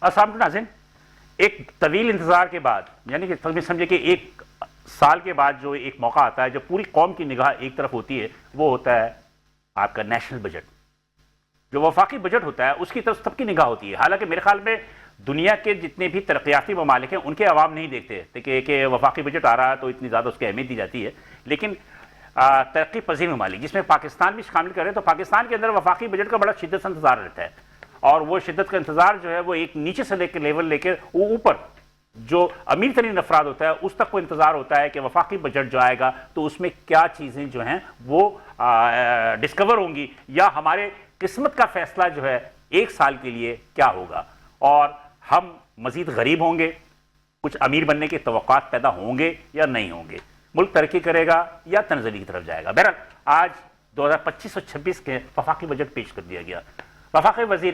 السلام علیکم ناظرین، ایک طویل انتظار کے بعد، یعنی کہ سمجھے کہ ایک سال کے بعد جو ایک موقع آتا ہے جب پوری قوم کی نگاہ ایک طرف ہوتی ہے، وہ ہوتا ہے آپ کا نیشنل بجٹ. جو وفاقی بجٹ ہوتا ہے اس کی طرف سب کی نگاہ ہوتی ہے. حالانکہ میرے خیال میں دنیا کے جتنے بھی ترقیاتی ممالک ہیں ان کے عوام نہیں دیکھتے کہ وفاقی بجٹ آ رہا ہے تو اتنی زیادہ اس کی اہمیت دی جاتی ہے. لیکن ترقی پذیر ممالک جس میں پاکستان بھی شامل کریں تو پاکستان کے اندر وفاقی بجٹ کا بڑا شدت سے انتظار رہتا ہے، اور وہ شدت کا انتظار جو ہے وہ ایک نیچے سے لے کے لیول لے کے وہ اوپر جو امیر ترین افراد ہوتا ہے اس تک وہ انتظار ہوتا ہے کہ وفاقی بجٹ جو آئے گا تو اس میں کیا چیزیں جو ہیں وہ ڈسکور ہوں گی، یا ہمارے قسمت کا فیصلہ جو ہے ایک سال کے لیے کیا ہوگا، اور ہم مزید غریب ہوں گے، کچھ امیر بننے کے توقعات پیدا ہوں گے یا نہیں ہوں گے، ملک ترقی کرے گا یا تنزلی کی طرف جائے گا. بہرحال آج 2025 اور 26 کے وفاقی بجٹ پیش کر دیا گیا. وفاقی وزیر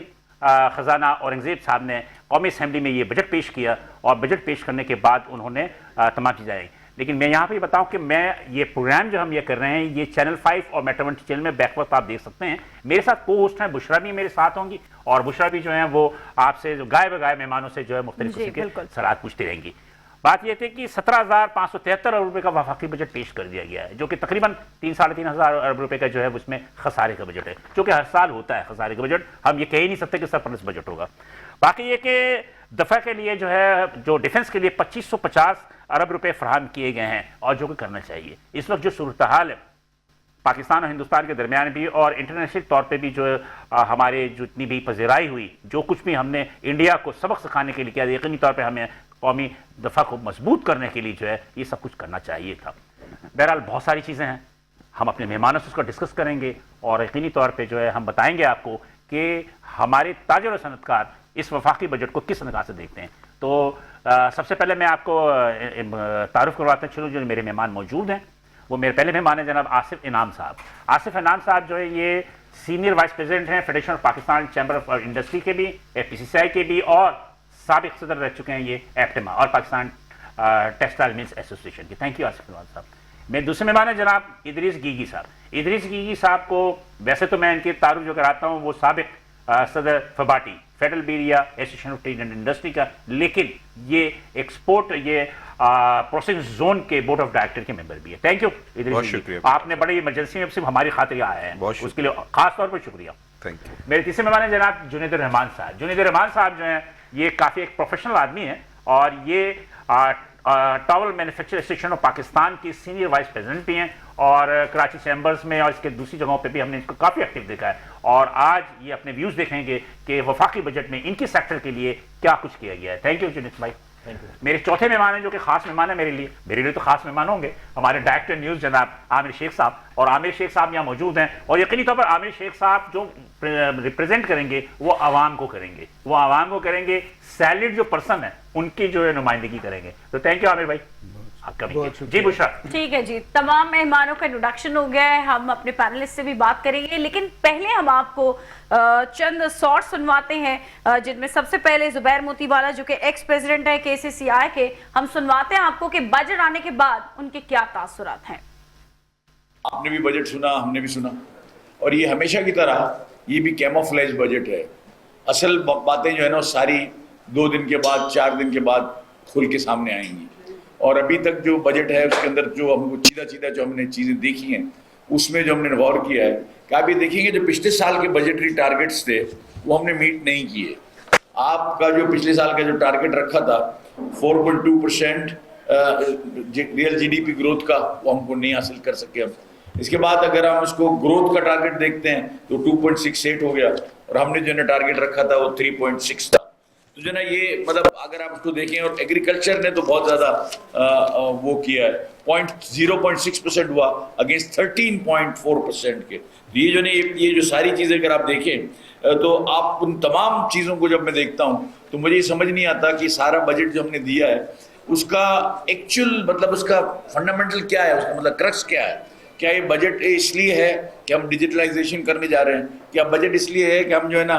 خزانہ اورنگزیب صاحب نے قومی اسمبلی میں یہ بجٹ پیش کیا، اور بجٹ پیش کرنے کے بعد انہوں نے تمام چیزیں آئی. لیکن میں یہاں پہ بتاؤں کہ میں یہ پروگرام جو ہم یہ کر رہے ہیں یہ چینل 5 اور میٹر 20 چینل میں بیک وقت آپ دیکھ سکتے ہیں. میرے ساتھ کو ہوسٹ ہیں، بشرا بھی میرے ساتھ ہوں گی، اور بشرا بھی جو ہیں وہ آپ سے جو گائے بگائے مہمانوں سے جو ہے مختلف قسم کے سوالات پوچھتی رہیں گی. بات یہ تھی کہ 17,573 ارب روپے کا وفاقی بجٹ پیش کر دیا گیا ہے، جو کہ تقریباً 3-3.5 ہزار ارب روپے کا جو ہے اس میں خسارے کا بجٹ ہے، جو کہ ہر سال ہوتا ہے خسارے کا بجٹ. ہم یہ کہہ ہی نہیں سکتے کہ سرپلس بجٹ ہوگا. باقی یہ کہ دفاع کے لیے جو ہے جو ڈیفنس کے لیے 2550 ارب روپے فراہم کیے گئے ہیں، اور جو کہ کرنا چاہیے. اس وقت جو صورتحال ہے پاکستان اور ہندوستان کے درمیان بھی اور انٹرنیشنل طور پہ بھی جو ہمارے جتنی بھی پذیرائی ہوئی، جو کچھ بھی ہم نے انڈیا کو سبق سکھانے کے لیے کیا، یقینی طور پہ ہمیں قومی دفاع کو مضبوط کرنے کے لیے جو ہے یہ سب کچھ کرنا چاہیے تھا. بہرحال بہت ساری چیزیں ہیں، ہم اپنے مہمانوں سے اس کو ڈسکس کریں گے، اور یقینی طور پہ جو ہے ہم بتائیں گے آپ کو کہ ہمارے تاجر و صنعت کار اس وفاقی بجٹ کو کس نگاہ سے دیکھتے ہیں. تو سب سے پہلے میں آپ کو تعارف کرواتا چلوں جو میرے مہمان موجود ہیں. وہ میرے پہلے مہمان ہیں جناب آصف انعام صاحب. آصف انعام صاحب جو ہے یہ سینئر وائس پریزیڈنٹ ہیں federation of Pakistan chamber of industry کے بھی، FPCCI کے بھی، اور سابق صدر رہ چکے ہیں یہ ایپٹما اور پاکستان ٹیکسٹائل ملز ایسوسیشن کی. تھینک یو آصف انعام صاحب. میرے دوسرے مہمان ہیں جناب ادریس گیگی صاحب. ادریس گیگی صاحب کو ویسے تو میں ان کے تعارف جو کراتا ہوں وہ سابق صدر فباٹی فیڈرل بیریا association of trade and industry کا، لیکن یہ ایکسپورٹ یہ پروسیسنگ زون کے بورڈ آف ڈائریکٹر کے ممبر بھی ہے. تھینک یو ادریس جی، آپ نے بڑی ایمرجنسی میں صرف ہماری خاطر آئے ہیں، اس کے لیے خاص طور پر شکریہ. میرے تیسرے مہمان ہیں جناب جنید الرحمان صاحب. جنید الرحمان صاحب جو ہیں یہ کافی ایک پروفیشنل آدمی ہیں، اور یہ towel manufacture association of Pakistan کی سینئر وائس پریزیڈنٹ بھی ہیں، اور کراچی چیمبرز میں اور اس کے دوسری جگہوں پہ بھی ہم نے اس کو کافی ایکٹیو دیکھا ہے. اور آج یہ اپنے ویوز دیکھیں گے کہ وفاقی بجٹ میں ان کی سیکٹر کے لیے کیا کچھ کیا گیا ہے. تھینک یو جنید بھائی. میرے چوتھے مہمان ہیں جو کہ خاص مہمان ہیں میرے لیے تو خاص مہمان ہوں گے، ہمارے ڈائریکٹر نیوز جناب عامر شیخ صاحب. اور عامر شیخ صاحب یہاں موجود ہیں، اور یقینی طور پر عامر شیخ صاحب جو ریپرزینٹ کریں گے وہ عوام کو کریں گے، سیلڈ جو پرسن ہے ان کی جو ہے نمائندگی کریں گے. تو تھینک یو عامر بھائی. جی بشرا. ٹھیک ہے جی، تمام مہمانوں کا انٹروڈکشن ہو گیا ہے، ہم اپنے پینلسٹ سے بھی بات کریں گے، لیکن پہلے ہم آپ کو چند شارٹ سنواتے ہیں، جن میں سب سے پہلے زبیر موتی والا جو کہ ایکس پریزیڈنٹ ہے KCCI کے، ہم سنواتے ہیں آپ کو کہ بجٹ آنے کے بعد ان کے کیا تاثرات ہیں. آپ نے بھی بجٹ سنا، ہم نے بھی سنا، اور یہ ہمیشہ کی طرح یہ بھی کیموفلیج بجٹ ہے. اصل باتیں جو ہے نا ساری 2 دن کے بعد 4 دن کے بعد کھل کے سامنے آئیں گی. اور ابھی تک جو بجٹ ہے اس کے اندر جو ہم چیدہ جو ہم نے چیزیں دیکھی ہیں اس میں جو ہم نے غور کیا ہے کہ آپ یہ دیکھیں گے جو پچھلے سال کے بجٹری ٹارگٹس تھے وہ ہم نے میٹ نہیں کیے. آپ کا جو پچھلے سال کا جو ٹارگٹ رکھا تھا 4.2% ریئل GDP گروتھ کا، وہ ہم کو نہیں حاصل کر سکے ہم. اس کے بعد اگر ہم اس کو گروتھ کا ٹارگٹ دیکھتے ہیں تو 2.68 ہو گیا، اور ہم نے جو ہے ٹارگٹ رکھا تھا وہ 3.6 تھا. تو جو ہے نا یہ مطلب اگر آپ اس کو دیکھیں، اور ایگریکلچر نے تو بہت زیادہ وہ کیا ہے، 0.6% ہوا اگینسٹ 13.4% کے. یہ جو نہیں یہ جو ساری چیزیں اگر آپ دیکھیں تو آپ ان تمام چیزوں کو جب میں دیکھتا ہوں تو مجھے یہ سمجھ نہیں آتا کہ سارا بجٹ جو ہم نے دیا ہے اس کا ایکچوئل مطلب اس کا فنڈامنٹل کیا ہے، اس کا مطلب کرکس کیا ہے. کیا یہ بجٹ اس لیے ہے کہ ہم ڈیجیٹلائزیشن کرنے جا رہے ہیں؟ کیا بجٹ اس لیے ہے کہ ہم جو ہے نا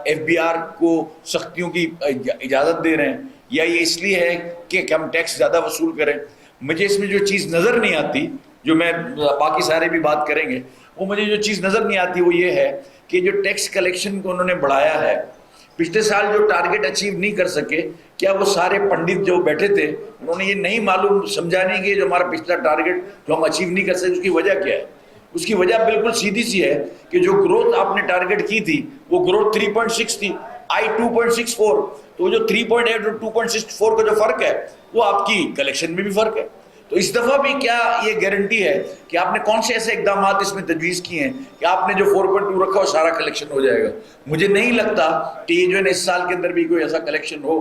FBR کو سختیوں کی اجازت دے رہے ہیں؟ یا یہ اس لیے ہے کہ ہم ٹیکس زیادہ وصول کریں؟ مجھے اس میں جو چیز نظر نہیں آتی، جو میں باقی سارے بھی بات کریں گے، وہ مجھے جو چیز نظر نہیں آتی وہ یہ ہے کہ جو ٹیکس کلیکشن کو انہوں نے بڑھایا ہے पिछले साल जो टारगेट अचीव नहीं कर सके, क्या वो सारे पंडित जो बैठे थे उन्होंने ये नहीं मालूम समझा नहीं कि जो हमारा पिछला टारगेट जो हम अचीव नहीं कर सके उसकी वजह क्या है? उसकी वजह बिल्कुल सीधी सी है कि जो ग्रोथ आपने टारगेट की थी वो ग्रोथ 3.6 थी, आई 2.64, तो जो 3.8 और 2.64 का जो फर्क है वो आपकी कलेक्शन में भी फर्क है। तो इस दफा भी क्या ये गारंटी है कि आपने कौन से ऐसे इकदाम इसमें तजवीज़ किए हैं कि आपने जो 4.2 रखा हो सारा कलेक्शन हो जाएगा? मुझे नहीं लगता कि ये जो है इस साल के अंदर भी कोई ऐसा कलेक्शन हो।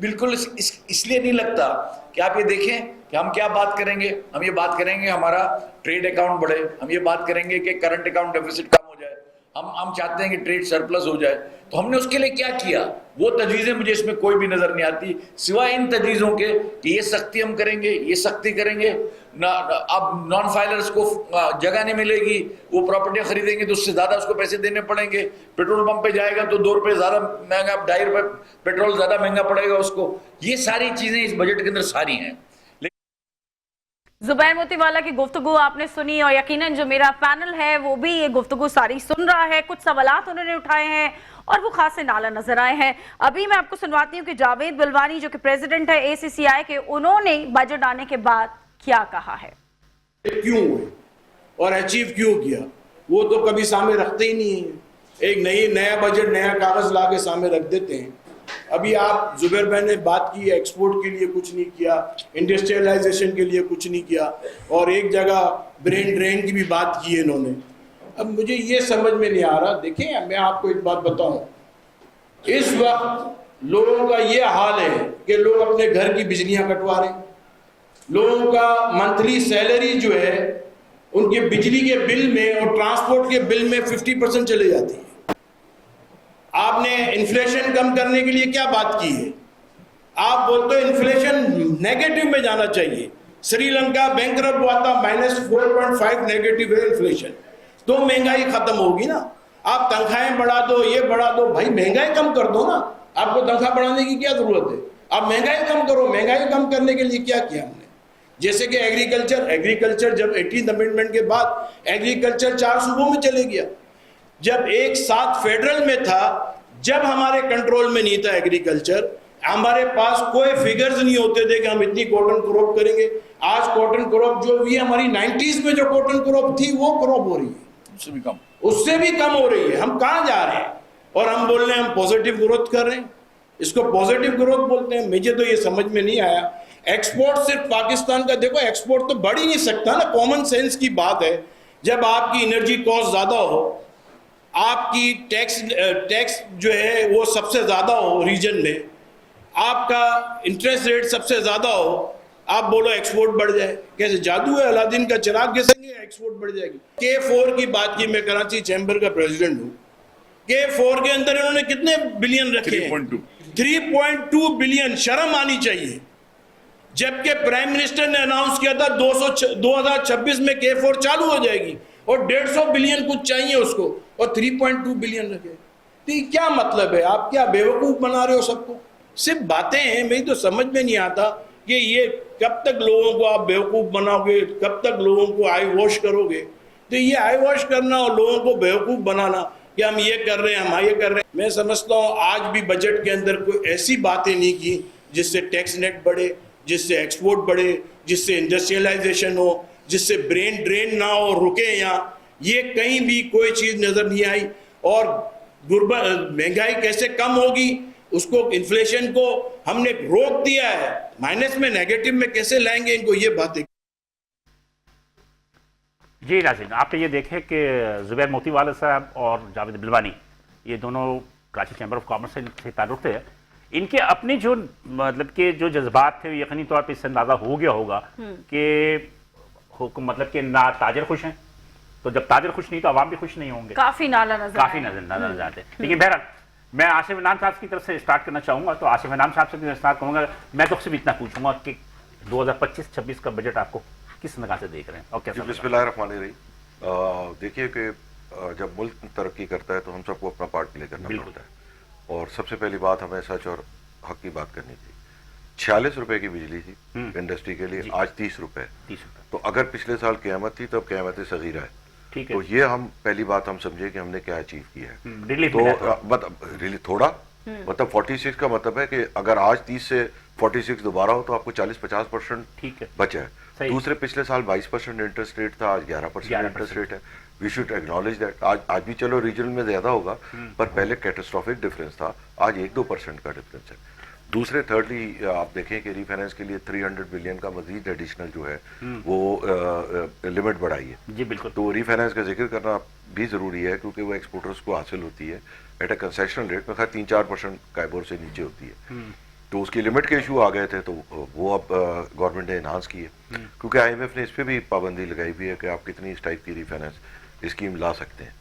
बिल्कुल इसलिए नहीं लगता कि आप ये देखें कि हम क्या बात करेंगे, हम ये बात करेंगे हमारा ट्रेड अकाउंट बढ़े, हम ये बात करेंगे कि करंट अकाउंट डेफिसिट कम हो जाए, हम चाहते हैं कि ट्रेड सरप्लस हो जाए। तो हमने उसके लिए क्या किया? वो तजवीज़ें मुझे इसमें कोई भी नजर नहीं आती सिवाय इन तजवीज़ों के कि ये सख्ती हम करेंगे, ये सख्ती करेंगे ना, अब नॉन फाइलर्स को जगह नहीं मिलेगी, वो प्रॉपर्टियां खरीदेंगे तो उससे ज्यादा उसको पैसे देने पड़ेंगे, पेट्रोल पंप पे जाएगा तो 2 रुपए ज्यादा महंगा, 2.5 रुपए पेट्रोल ज्यादा महंगा पड़ेगा उसको। ये सारी चीजें इस बजट के अंदर सारी हैं। जुबैर मोतीवाला की गुफ्तगू आपने सुनी और यकीनन जो मेरा पैनल है वो भी ये गुफ्तगू सारी सुन रहा है। कुछ सवालात उन्होंने उठाए हैं और वो खास से नाला नजर आए हैं। अभी मैं आपको सुनवाती हूँ कि जावेद बिलवानी जो कि प्रेसिडेंट है ACCI के, उन्होंने बजट आने के बाद क्या कहा है, क्यों हुए और अचीव क्यों किया, वो तो कभी सामने रखते ही नहीं है। एक नया बजट नया कागज ला के सामने रख देते हैं। अभी आप जुबैर भाई ने बात की एक्सपोर्ट के लिए कुछ नहीं किया, इंडस्ट्रियलाइजेशन के लिए कुछ नहीं किया, और एक जगह ब्रेन ड्रेन की भी बात की है इन्होंने। अब मुझे ये समझ में नहीं आ रहा। देखिए मैं आपको एक बात बताऊं, इस वक्त लोगों का ये हाल है कि लोग अपने घर की बिजलियां कटवा रहे हैं, लोगों का मंथली सैलरी जो है उनके बिजली के बिल में और ट्रांसपोर्ट के बिल में 50% चले जाती है। आपने इन्फ्लेशन कम करने के लिए क्या बात की है? आप बोलते हो इन्फ्लेशन नेगेटिव में जाना चाहिए। श्रीलंका बैंकरप्ट हुआ था, -4.5 नेगेटिव है इन्फ्लेशन, तो महंगाई खत्म होगी ना। आप तनख्वाहें बढ़ा दो, ये बढ़ा दो, भाई महंगाई कम कर दो ना। आपको तनख्वाह बढ़ाने की क्या जरूरत है? आप महंगाई कम करो। महंगाई कम करने के लिए क्या किया हमने? जैसे कि एग्रीकल्चर जब 18th अमेंडमेंट के बाद एग्रीकल्चर 4 सूबों में चले गया। जब एक साथ फेडरल में था, जब हमारे कंट्रोल में नहीं था एग्रीकल्चर, हमारे पास कोई फिगर्स नहीं होते थे कि हम इतनी कॉटन क्रॉप करेंगे। आज कॉटन क्रॉप जो भी हमारी 90s में जो कॉटन क्रॉप थी वो क्रॉप हो रही है, उससे भी कम हो रही है। हम कहाँ जा रहे हैं? और हम बोल रहे हैं हम पॉजिटिव ग्रोथ कर रहे हैं, इसको पॉजिटिव ग्रोथ बोलते हैं। मुझे तो ये समझ में नहीं आया। एक्सपोर्ट सिर्फ पाकिस्तान का, देखो एक्सपोर्ट तो बढ़ ही नहीं सकता ना, कॉमन सेंस की बात है। जब आपकी एनर्जी कॉस्ट ज्यादा हो, आपकी टैक्स जो है वो सबसे ज्यादा हो रीजन में, आपका इंटरेस्ट रेट सबसे ज्यादा हो, आप बोलो एक्सपोर्ट बढ़ जाए। कैसे जादू है? अलादीन का चिराग घिसेंगे एक्सपोर्ट बढ़ जाएगी। K4 की बात की, मैं कराची चैम्बर का प्रेसिडेंट हूँ। K4 के अंदर इन्होंने कितने बिलियन रखे? 3.2 बिलियन। शर्म आनी चाहिए। जबकि प्राइम मिनिस्टर ने अनाउंस किया था 2026 में K4 चालू हो जाएगी और 150 बिलियन कुछ चाहिए उसको, और 3.2 बिलियन रखे। तो ये क्या मतलब है? आप क्या बेवकूफ बना रहे हो सबको? सिर्फ बातें हैं। मेरी तो समझ में नहीं आता कि ये कब तक लोगों को आप बेवकूफ बनाओगे, कब तक लोगों को आई वॉश करोगे। तो ये आई वॉश करना और लोगों को बेवकूफ बनाना कि हम ये कर रहे हैं, हम ये कर रहे हैं, मैं समझता हूँ आज भी बजट के अंदर कोई ऐसी बातें नहीं की जिससे टैक्स नेट बढ़े, जिससे एक्सपोर्ट बढ़े, जिससे इंडस्ट्रियलाइजेशन हो, जिससे ब्रेन ड्रेन ना हो, रुके यहाँ। ये कहीं भी कोई चीज नजर नहीं आई। और महंगाई कैसे कम होगी, उसको इन्फ्लेशन को हमने रोक दिया है, माइनस में नेगेटिव में कैसे लाएंगे इनको, ये बातें। जी नाज़रीन, आपने ये देखे कि जुबैर मोतीवाला साहब और जावेद बिलवानी, ये दोनों कराची चैम्बर ऑफ कॉमर्स से ताल्लुक़ थे। इनके अपने जो मतलब के जो जज्बात थे, यकीनी तौर पर इससे अंदाजा हो गया होगा कि मतलब कि ना ताजर खुश हैं, तो जब ताजर खुश नहीं तो अवाम भी खुश नहीं होंगे। काफी नाला नजर आते। लेकिन बहरहाल मैं आसिफ इनाम साहब की तरफ से स्टार्ट करना चाहूंगा। तो आसिफ इनाम साहब से स्टार्ट करूंगा। मैं तो सिर्फ इतना पूछूंगा कि 2025-26 का बजट आपको किस नगाह से देख रहे हैं और कैसा? बिस्मिल्लाहिर्रहमानिर्रहीम। देखिए कि जब मुल्क तरक्की करता है तो हम सबको अपना पार्ट प्ले करना पड़ता है। और सबसे पहली बात, हमें सच और हक की बात करनी थी। 46 रुपए की बिजली थी इंडस्ट्री के लिए, आज 30 रुपए। तो अगर पिछले साल क़यामत थी तब क़यामत सगीरा है। तो ये हम पहली बात हम समझे कि हमने क्या अचीव किया है। तो थोड़ा मतलब 46 का मतलब है कि अगर आज 30 से 46 दोबारा हो तो आपको 40-50% ठीक है, बचा है। सही। दूसरे पिछले साल 22% इंटरेस्ट रेट था, आज 11% इंटरेस्ट रेट है। We should acknowledge that. आज भी चलो रीजनल में ज्यादा होगा, पर पहले कैटास्ट्रोफिक डिफरेंस था, आज 1-2% का डिफरेंस है। दूसरे थर्डली आप देखें कि रीफाइनेंस के लिए 300 बिलियन का मजीद एडिशनल जो है वो लिमिट बढ़ाई है। जी बिल्कुल। तो रीफाइनेंस का जिक्र करना भी जरूरी है क्योंकि वो एक्सपोर्टर्स को हासिल होती है एट अ कंसेशन रेट में, 3-4% काइबोर से नीचे होती है। तो उसकी लिमिट के इशू आ गए थे, तो वो अब गवर्नमेंट ने इन्हांस की है, क्योंकि IMF ने इस पर भी पाबंदी लगाई हुई है कि आप कितनी इस टाइप की रीफाइनेंस स्कीम ला सकते हैं।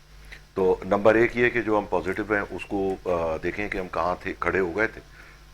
तो नंबर एक ये कि जो हम पॉजिटिव हैं उसको देखें कि हम कहाँ थे, खड़े हो गए थे।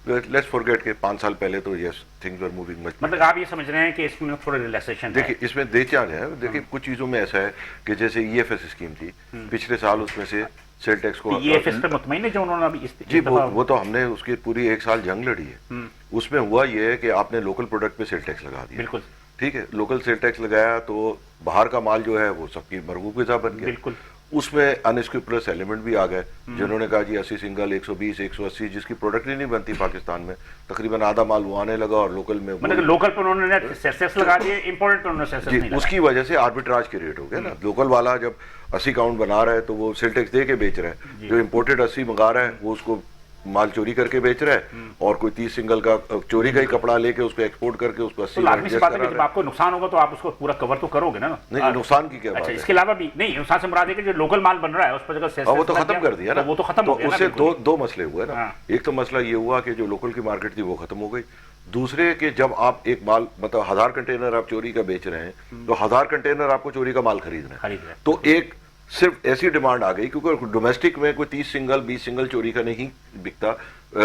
लेट्स फॉरगेट के 5 साल पहले तो yes things were moving much. मतलब आप ये समझ रहे हैं कि इसमें थोड़ा रिलैक्सेशन है। देखिए इसमें दे चांद है। देखिए कुछ चीज़ों में ऐसा है कि जैसे EFS स्कीम थी, पिछले साल उसमें से सेल टैक्स को EFS पे मुतमईन है जो उन्होंने अभी जी वो तो हमने उसकी पूरी 1 साल जंग लड़ी है। उसमें हुआ ये है कि आपने लोकल प्रोडक्ट पे सेल टैक्स लगा दिया। बिल्कुल ठीक है, लोकल सेल टैक्स लगाया तो बाहर का माल जो है वो सबकी मरगूब ग़िज़ा बन गया। बिल्कुल। उसमें अनस्क्रूपुलस एलिमेंट भी आ गए जिन्होंने कहा जी 80 सिंगल 120 180 जिसकी प्रोडक्ट ही नहीं बनती पाकिस्तान में, तकरीबन आधा माल वो आने लगा और लोकल में मतलब लोकल पर उन्होंने सेस लगा दिए, इंपोर्टेड पर उन्होंने सेस नहीं जी लगाया। उसकी वजह से आर्बिट्राज के रेट हो गए ना। लोकल वाला जब 80 काउंट बना रहा है तो वो सेल टैक्स दे के बेच रहा है, जो इम्पोर्टेड 80 मंगा रहा है वो उसको माल चोरी करके बेच रहा है, और कोई 30 सिंगल का चोरी का ही कपड़ा लेके उसको एक्सपोर्ट करके उसको 80 तो लाजमी सी बात है कि जब आपको नुकसान होगा तो आप उसको पूरा कवर तो करोगे ना। नहीं नुकसान की क्या बात अच्छा, है। इसके अलावा भी नहीं, नुकसान से मुराद है कि जो लोकल माल बन रहा है उस पर अगर सेस वो तो खत्म कर दिया ना, वो तो खत्म हो गया ना। उससे बिल्कुल। दो मसले हुए ना। एक तो मसला ये हुआ कि जो लोकल की मार्केट थी वो खत्म हो गई। दूसरे कि जब आप एक माल मतलब 1000 कंटेनर आप चोरी का बेच रहे हैं तो 1000 कंटेनर आपको चोरी का माल खरीदना है। तो एक सिर्फ ऐसी डिमांड आ गई क्योंकि डोमेस्टिक में कोई 30 सिंगल 20 सिंगल चोरी का नहीं बिकता।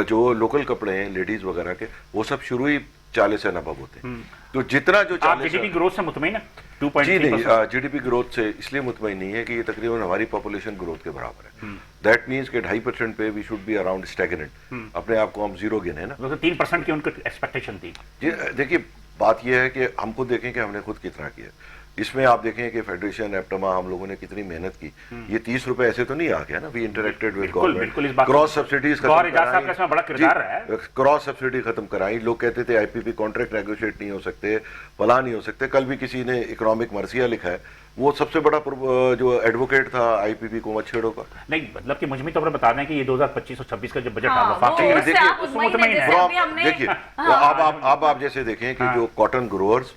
जो लोकल कपड़े हैं लेडीज वगैरह के वो सब शुरू ही 40 से नबब होते हैं। तो जितना जो 40 जीडीपी ग्रोथ से मुतमईन है 2.3%? जी नहीं, जीडीपी ग्रोथ से इसलिए मुतमईन नहीं है कि ये तकरीबन हमारी पॉपुलेशन ग्रोथ के बराबर है। दैट मीन्स कि 2.5% पे we should be around stagnant. अपने आप को हम जीरो गिने ना। तो 3% की उनकी एक्सपेक्टेशन थी। जी देखिए बात यह है कि हमको देखें कि हमने खुद कितना किया। इसमें आप देखें कि फेडरेशन एप्टमा हम लोगों ने कितनी मेहनत की। ये 30 रुपए ऐसे तो नहीं आ गया ना। We interacted with government, cross subsidies cross subsidy खत्म कराई। लोग कहते थे IPP कॉन्ट्रैक्ट नेगोशिएट नहीं हो सकते, फला नहीं हो सकते। कल भी किसी ने इकोनॉमिक मर्सिया लिखा है, वो सबसे बड़ा जो एडवोकेट था IPP को मत छेड़ो का। नहीं मतलब कि मुझे तो बता दें कि ये 2025 और 26 का जो बजट हाँ, वफाक देखिए अब आप जैसे देखें कि जो कॉटन ग्रोअर्स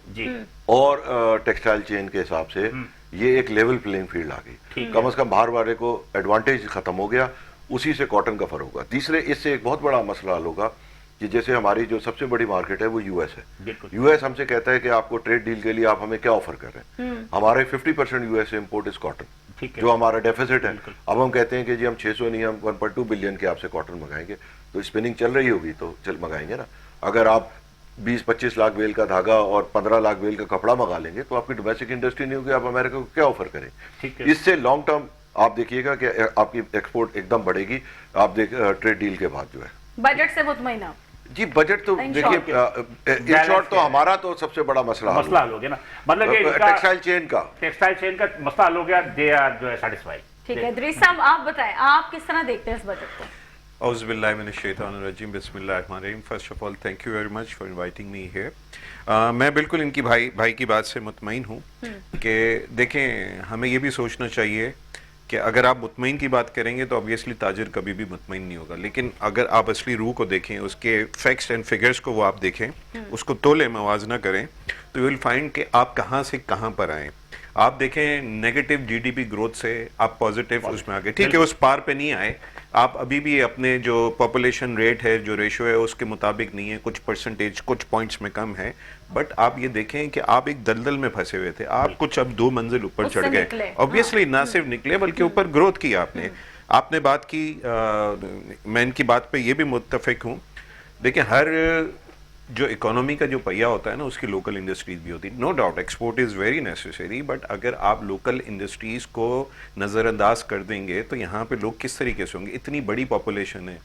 और टेक्सटाइल चेन के हिसाब से ये एक लेवल प्लेइंग फील्ड आ गई। कम से कम बाहर वाले को एडवांटेज खत्म हो गया, उसी से कॉटन का फर्क होगा। तीसरे इससे एक बहुत बड़ा मसला हल होगा कि जैसे हमारी जो सबसे बड़ी मार्केट है वो US है। US हमसे कहता है कि आपको ट्रेड डील के लिए आप हमें क्या ऑफर कर रहे हैं। हमारे 50% US इंपोर्ट इज कॉटन, जो हमारा डेफिसिट है। अब हम कहते हैं कि जी हम 600 नहीं, हम 1.2 बिलियन के आपसे कॉटन मंगाएंगे। तो स्पिनिंग चल रही होगी तो चल मंगाएंगे ना। अगर आप 20-25 लाख बेल का धागा और 15 लाख बेल का कपड़ा मंगा लेंगे तो आपकी डोमेस्टिक इंडस्ट्री नहीं होगी, आप अमेरिका को क्या ऑफर करें। इससे लॉन्ग टर्म आप देखिएगा कि आपकी एक्सपोर्ट एकदम बढ़ेगी। आप देख ट्रेड डील के बाद जो है बजट से मुतमईन आप जी। बजट तो देखिए इन शॉर्ट तो हमारा तो सबसे बड़ा मसला हल हो गया ना। मतलब टेक्सटाइल चेन का मसला हल हो गया। दे आर जो है सैटिस्फाइड। ठीक है इदरीस साहब आप बताएं आप किस तरह देखते हैं इस बजट को। औज़ुबिल्लाहि मिनश्शैतानिर्रजीम बिस्मिल्लाहिर्रहमानिर्रहीम। First of all thank you very much for inviting me here. मैं बिल्कुल इनकी भाई की बात से मुतमईन हूँ कि देखें हमें ये भी सोचना चाहिए कि अगर आप मुतमईन की बात करेंगे तो ऑब्वियसली ताजिर कभी भी मुतमईन नहीं होगा। लेकिन अगर आप असली रूह को देखें, उसके फैक्ट्स एंड फिगर्स को वो आप देखें, उसको तोले मवाजना करें तो यू विल फाइंड कि आप कहाँ से कहाँ पर आए। आप देखें नेगेटिव GDP ग्रोथ से आप पॉजिटिव उसमें आ गए, ठीक है उस पार पे नहीं आए। आप अभी भी अपने जो पॉपुलेशन रेट है, जो रेशो है उसके मुताबिक नहीं है, कुछ परसेंटेज कुछ पॉइंट्स में कम है। बट आप ये देखें कि आप एक दलदल में फंसे हुए थे, आप कुछ अब 2 मंजिल ऊपर चढ़ गए। ऑब्वियसली ना सिर्फ निकले बल्कि ऊपर ग्रोथ की आपने बात की। मैं इनकी बात पे ये भी मुत्तफिक हूँ। देखिए हर जो इकोनॉमी का जो पहिया होता है ना उसकी लोकल इंडस्ट्रीज भी होती है। No doubt export is very necessary, but अगर आप लोकल इंडस्ट्रीज को नज़रअंदाज कर देंगे तो यहाँ पे लोग किस तरीके से होंगे। इतनी बड़ी पॉपुलेशन है,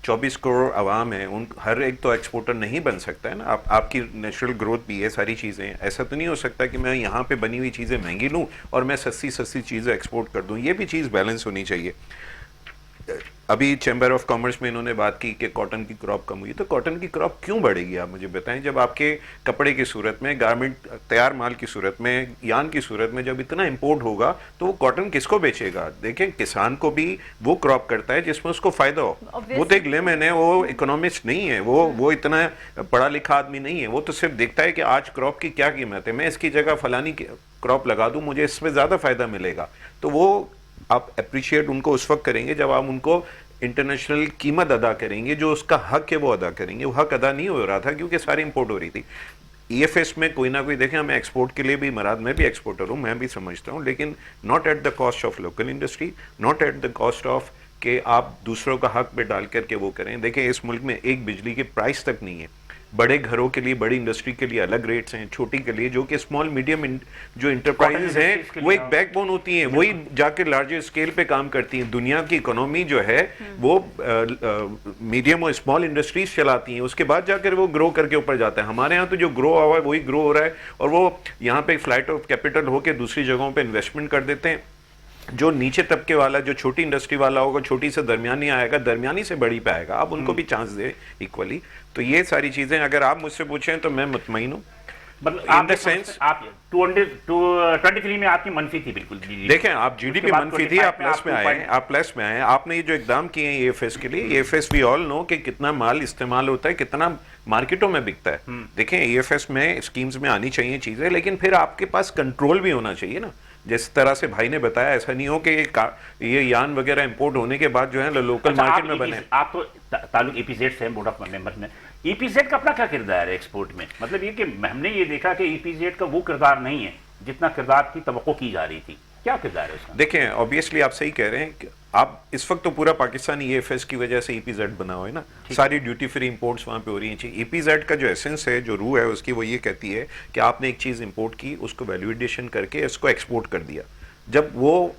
24 करोड़ आवाम है, उन हर एक तो एक्सपोर्टर नहीं बन सकता है ना। आपकी नेचुरल ग्रोथ भी है, सारी चीज़ें। ऐसा तो नहीं हो सकता कि मैं यहाँ पे बनी हुई चीज़ें महंगी लूँ और मैं सस्ती चीज़ें एक्सपोर्ट कर दूँ। ये भी चीज़ बैलेंस होनी चाहिए। अभी चैम्बर ऑफ कॉमर्स में इन्होंने बात की कि कॉटन की क्रॉप कम हुई है, तो कॉटन की क्रॉप क्यों बढ़ेगी आप मुझे बताएं, जब आपके कपड़े की सूरत में, गारमेंट तैयार माल की सूरत में, यान की सूरत में जब इतना इंपोर्ट होगा तो वो कॉटन किसको बेचेगा? देखें, किसान को भी वो क्रॉप करता है जिसमें उसको फायदा हो। वो तो एक लेमैन है, वो इकोनॉमिस्ट नहीं है, वो इतना पढ़ा लिखा आदमी नहीं है, वो तो सिर्फ देखता है कि आज क्रॉप की क्या कीमत है, मैं इसकी जगह फलानी क्रॉप लगा दूं, मुझे इसमें ज्यादा फायदा मिलेगा। तो वो आप अप्रिशिएट उनको उस वक्त करेंगे जब आप उनको इंटरनेशनल कीमत अदा करेंगे, जो उसका हक है वो अदा करेंगे। वो हक अदा नहीं हो रहा था क्योंकि सारी इंपोर्ट हो रही थी। ईएफएस में कोई ना कोई, देखें हमें एक्सपोर्ट के लिए भी, मराद मैं भी एक्सपोर्टर हूँ, मैं भी समझता हूँ, लेकिन not at the cost of local industry, not at the cost of कि आप दूसरों का हक पे डाल करके वो करें। देखें, इस मुल्क में एक बिजली की प्राइस तक नहीं है। बड़े घरों के लिए, बड़ी इंडस्ट्री के लिए अलग रेट्स हैं, छोटी के लिए, जो कि स्मॉल मीडियम जो इंटरप्राइजेज हैं वो एक बैकबोन होती हैं, वही जाकर लार्जर स्केल पे काम करती हैं। दुनिया की इकोनॉमी जो है वो मीडियम और स्मॉल इंडस्ट्रीज चलाती हैं, उसके बाद जाकर वो ग्रो करके ऊपर जाता है। हमारे यहाँ तो जो ग्रो हुआ है वही ग्रो हो रहा है, और वो यहाँ पे फ्लाइट ऑफ कैपिटल होकर दूसरी जगहों पे इन्वेस्टमेंट कर देते हैं। जो नीचे तबके वाला, जो छोटी इंडस्ट्री वाला होगा, छोटी से दरमियानी आएगा, दरमियानी से बड़ी पे आएगा, आप उनको भी चांस दें इक्वली। तो ये सारी चीजें अगर आप मुझसे पूछें तो मैं मुतमईन हूँ। इन द सेंस आप 23 में आपकी मनफी थी बिल्कुल। देखें, आप जीडीपी मनफी थी, आप प्लस में आए, आप प्लस में आए। आपने ये जो इकदाम किए हैं ईएफएस के लिए, ईएफएस वी ऑल नो कि कितना माल इस्तेमाल होता है, कितना मार्केटों में बिकता है। देखें, ईएफएस में स्कीम्स में आनी चाहिए चीजें, लेकिन फिर आपके पास कंट्रोल भी होना चाहिए ना। जिस तरह से भाई ने बताया, ऐसा नहीं हो कि ये यान वगैरह इंपोर्ट होने के बाद जो है लोकल मार्केट में बने। आप तो ताल्लुक ईपीजेड से, बोर्ड ऑफ मेंबर्स में, ईपीजेड का अपना क्या किरदार है एक्सपोर्ट में? मतलब ये कि हमने ये देखा कि ईपीजेड का वो किरदार नहीं है जितना किरदार की तवक्को की जा रही थी। क्या किरदार है उसका? देखें, ऑब्वियसली आप सही कह रहे हैं कि आप इस वक्त तो पूरा पाकिस्तान ईएफएस की वजह से ईपीजेड बना हुआ है ना, सारी ड्यूटी फ्री इंपोर्ट्स वहां पे हो रही हैं। ईपीजेड का जो एसेंस है, जो रूह है उसकी, वो ये कहती है कि आपने एक चीज इंपोर्ट की, उसको वैल्यू एडिशन करके इसको एक्सपोर्ट कर दिया। जब वो